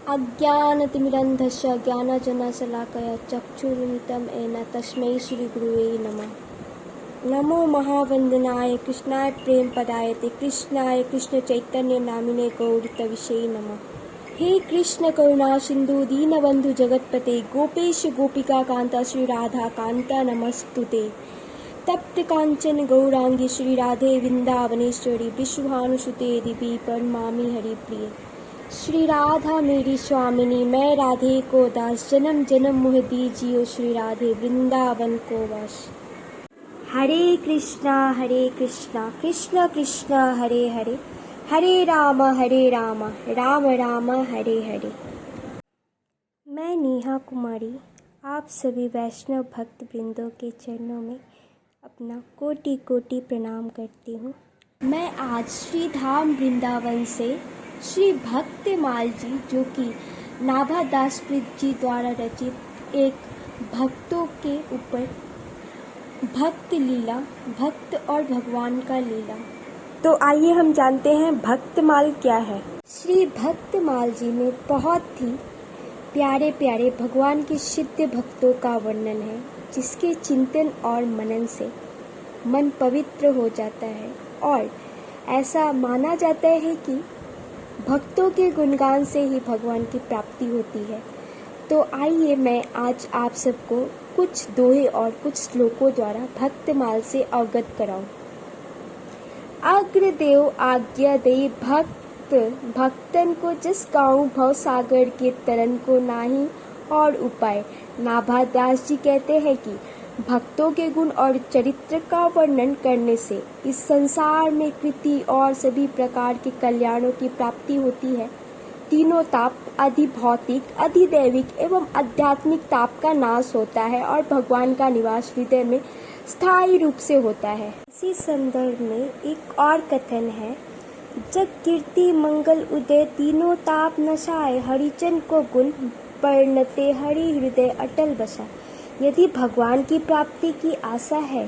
अज्ञानतिमिरन्धस्य ज्ञानाञ्जनशलाकया चक्षुरुन्मिलितं येन तस्मै श्रीगुरुवे नमः। नमो महावन्दनाय कृष्णाय प्रेमपदायते कृष्णाय कृष्णचैतन्यनामिने गौरतविषे नमः। हे कृष्ण करुणा सिन्धु दीनबन्धु जगत्पते गोपेश गोपिकान्त श्री राधा कान्त नमस्तुते। तप्त कांचन गौरांगी श्री राधे वृंदावनेश्वरी विश्वभानुसुते देवी प्रणमामि हरिप्रिय। श्री राधा मेरी स्वामिनी मैं राधे को दास जन्म जन्म मोह दीजियो श्री राधे वृंदावन को वास। हरे कृष्णा कृष्ण कृष्ण हरे हरे हरे राम राम राम हरे हरे। मैं नेहा कुमारी आप सभी वैष्णव भक्त वृंदों के चरणों में अपना कोटि कोटि प्रणाम करती हूँ। मैं आज श्री धाम वृंदावन से श्री भक्तमाल जी जो कि नाभा दासकृत जी द्वारा रचित एक भक्तों के ऊपर भक्त लीला, भक्त और भगवान का लीला। तो आइए हम जानते हैं भक्तमाल क्या है। श्री भक्तमाल जी में बहुत ही प्यारे प्यारे भगवान के सिद्ध भक्तों का वर्णन है, जिसके चिंतन और मनन से मन पवित्र हो जाता है और ऐसा माना जाता है कि भक्तों के गुणगान से ही भगवान की प्राप्ति होती है। तो आइए मैं आज आप सबको कुछ दोहे और कुछ श्लोकों द्वारा भक्तमाल से अवगत कराऊं। अग्रदेव आज्ञा दे भक्त भक्तन को जिस गाऊं भव सागर के तरन को नाही और उपाय। नाभा दास जी कहते हैं कि भक्तों के गुण और चरित्र का वर्णन करने से इस संसार में कृति और सभी प्रकार के कल्याणों की प्राप्ति होती है। तीनों ताप अधिभौतिक, अधिदैविक एवं आध्यात्मिक ताप का नाश होता है और भगवान का निवास हृदय में स्थायी रूप से होता है। इसी संदर्भ में एक और कथन है, जग कीर्ति मंगल उदय तीनों ताप नशाए हरिजन को गुण परिणते हरि हृदय अटल बसा। यदि भगवान की प्राप्ति की आशा है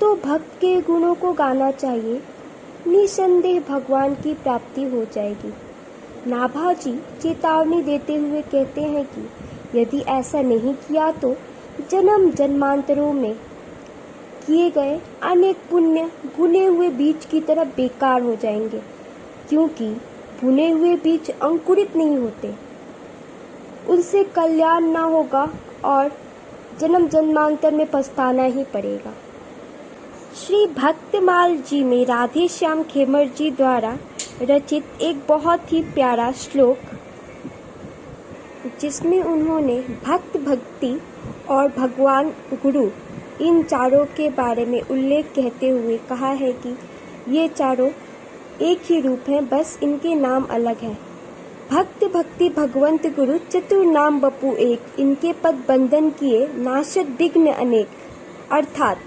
तो भक्त के गुणों को गाना चाहिए, निसंदेह भगवान की प्राप्ति हो जाएगी। नाभा जी चेतावनी देते हुए कहते हैं कि यदि ऐसा नहीं किया तो जन्म जन्मांतरों में किए गए अनेक पुण्य भुने हुए बीज की तरह बेकार हो जाएंगे, क्योंकि भुने हुए बीज अंकुरित नहीं होते, उनसे कल्याण ना होगा और जन्म जन्मांतर में पछताना ही पड़ेगा। श्री भक्तमाल जी में राधे श्याम खेमर जी द्वारा रचित एक बहुत ही प्यारा श्लोक, जिसमें उन्होंने भक्त भक्ति और भगवान गुरु इन चारों के बारे में उल्लेख कहते हुए कहा है कि ये चारों एक ही रूप हैं, बस इनके नाम अलग हैं। भक्त भक्ति भगवंत गुरु चतुर नाम बपू एक, इनके पद बंधन किए नाशत विघ्न अनेक। अर्थात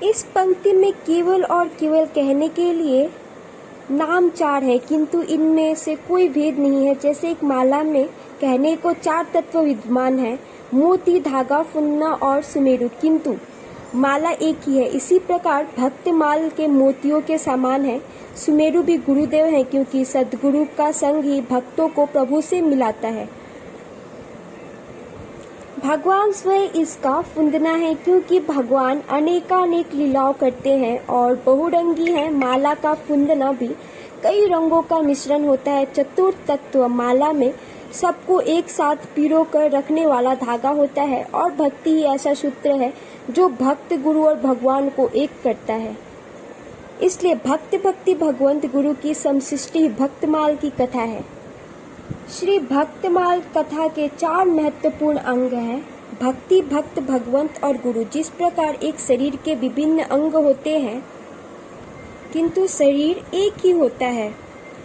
इस पंक्ति में केवल और केवल कहने के लिए नाम चार है, किंतु इनमें से कोई भेद नहीं है। जैसे एक माला में कहने को चार तत्व विद्यमान है, मोती, धागा, फुन्ना और सुमेरु, किंतु माला एक ही है। इसी प्रकार भक्तमाल के मोतियों के समान है, सुमेरु भी गुरुदेव है, क्योंकि सद्गुरु का संग ही भक्तों को प्रभु से मिलाता है। भगवान स्वयं इसका फुंदना है, क्योंकि भगवान अनेकानेक लीलाओं करते हैं और बहुरंगी है। माला का फुंदना भी कई रंगों का मिश्रण होता है। चतुर्थ तत्व माला में सबको एक साथ पिरो कर रखने वाला धागा होता है और भक्ति ही ऐसा सूत्र है जो भक्त गुरु और भगवान को एक करता है। इसलिए भक्त भक्ति भगवंत गुरु की समष्टि भक्तमाल की कथा है। श्री भक्तमाल कथा के चार महत्वपूर्ण अंग हैं, भक्ति, भक्त, भगवंत और गुरु। जिस प्रकार एक शरीर के विभिन्न अंग होते हैं किंतु शरीर एक ही होता है,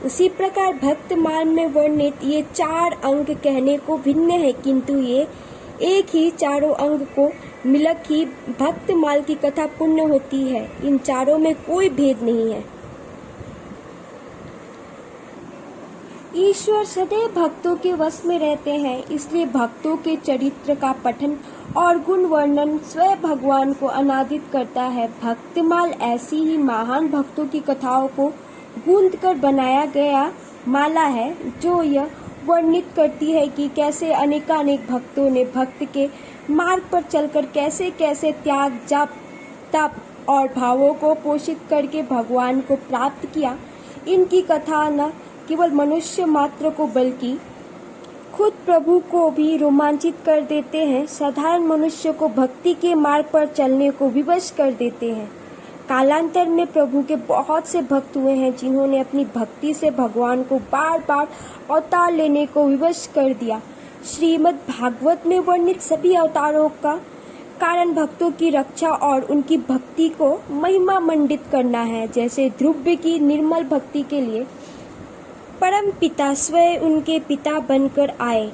उसी प्रकार भक्तमाल में वर्णित ये चार अंग कहने को भिन्न है, किंतु ये एक ही चारों अंग को मिलक ही भक्तमाल की कथा पूर्ण होती है। इन चारों में कोई भेद नहीं है। ईश्वर सदैव भक्तों के वश में रहते हैं, इसलिए भक्तों के चरित्र का पठन और गुण वर्णन स्वयं भगवान को आनंदित करता है। भक्तमाल ऐसी ही महान भक्तों की कथाओं को गूंथ कर बनाया गया माला है, जो यह वर्णित करती है कि कैसे अनेकानेक भक्तों ने भक्त के मार्ग पर चलकर कैसे कैसे त्याग, जप, तप और भावों को पोषित करके भगवान को प्राप्त किया। इनकी कथा न केवल मनुष्य मात्र को बल्कि खुद प्रभु को भी रोमांचित कर देते हैं। साधारण मनुष्य को भक्ति के मार्ग पर चलने को विवश कर देते हैं। कालांतर में प्रभु के बहुत से भक्त हुए हैं जिन्होंने अपनी भक्ति से भगवान को बार बार अवतार लेने को विवश कर दिया। श्रीमद् भागवत में वर्णित सभी अवतारों का कारण भक्तों की रक्षा और उनकी भक्ति को महिमा मंडित करना है। जैसे ध्रुव की निर्मल भक्ति के लिए परम पिता स्वयं उनके पिता बनकर आए।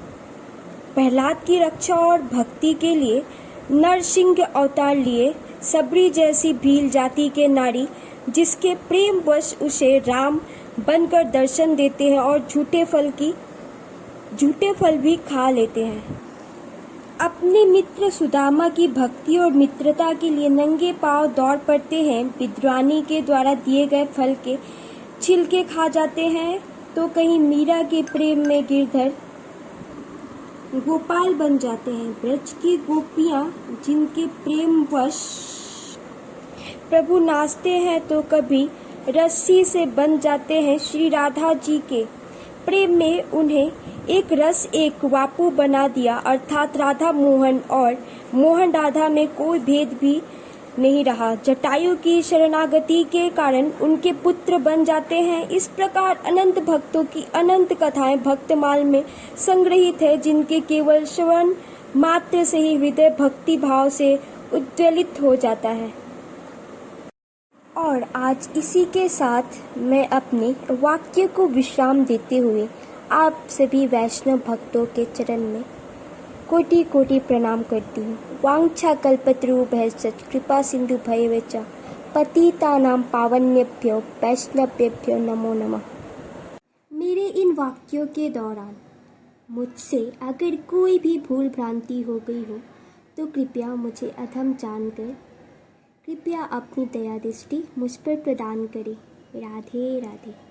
प्रहलाद की रक्षा और भक्ति के लिए नरसिंह अवतार लिए। सबरी जैसी भील जाति के नारी जिसके प्रेम वश उसे राम बनकर दर्शन देते हैं और झूठे फल भी खा लेते हैं। अपने मित्र सुदामा की भक्ति और मित्रता के लिए नंगे पांव दौड़ पड़ते हैं। विद्वानी के द्वारा दिए गए फल के छिलके खा जाते हैं तो कहीं मीरा के प्रेम में गिरधर गोपाल बन जाते हैं। ब्रज की गोपियां जिनके प्रेम वश प्रभु नाचते हैं तो कभी रस्सी से बन जाते हैं। श्री राधा जी के प्रेम में उन्हें एक वापू बना दिया, अर्थात राधा मोहन और मोहन राधा में कोई भेद भी नहीं रहा। जटायु की शरणागति के कारण उनके पुत्र बन जाते हैं। इस प्रकार अनंत भक्तों की अनंत कथाएं भक्तमाल में संग्रहित है जिनके केवल श्रवण मात्र से ही हृदय भक्ति भाव से उद्वेलित हो जाता है। और आज इसी के साथ मैं अपने वाक्य को विश्राम देते हुए आप सभी वैष्णव भक्तों के चरण में कोटि कोटि प्रणाम करती हूँ। वांछा कल्पतरुभ्यश्च कृपा सिंधु भयेवच पतितानां पावनेभ्यो वैष्णवेभ्यो नमो नमः। मेरे इन वाक्यों के दौरान मुझसे अगर कोई भी भूल भ्रांति हो गई हो तो कृपया मुझे अधम जानकर कृपया अपनी दया दृष्टि मुझ पर प्रदान करें। राधे राधे।